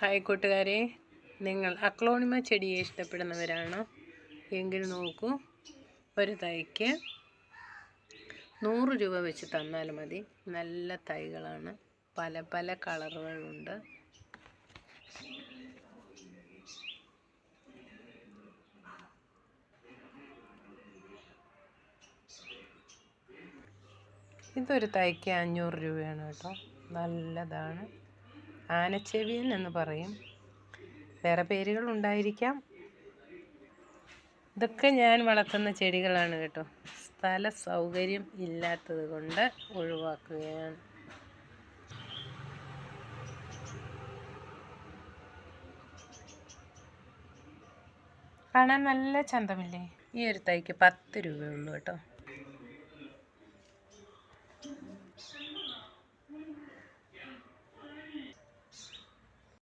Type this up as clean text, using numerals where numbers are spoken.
Hi കൂട്ടുകാരെ, നിങ്ങൾ അക്ലോണിമ ചെടിയെ ഇഷ്ടപ്പെടുന്നവരാണോ എങ്കിൽ നോക്കൂ, ഒരു തൈക്ക് 100 രൂപ വെച്ച് തന്നാൽ മതി. നല്ല തൈകളാണ്, പല പല കളറുകളുണ്ട്. ഇതൊരു തൈക്ക് 500 രൂപയാണ് കേട്ടോ. നല്ലതാണ്. ആനച്ചെവിയൻ എന്ന് പറയും, വേറെ പേരുകളുണ്ടായിരിക്കാം. ഇതൊക്കെ ഞാൻ വളർത്തുന്ന ചെടികളാണ് കേട്ടോ. സ്ഥല സൗകര്യം ഇല്ലാത്തത് കൊണ്ട് ഒഴിവാക്കുകയാണ്. കാണാൻ നല്ല ചന്തമില്ലേ? ഈ ഒരു തൈക്ക് 10 രൂപയുള്ളൂ കേട്ടോ.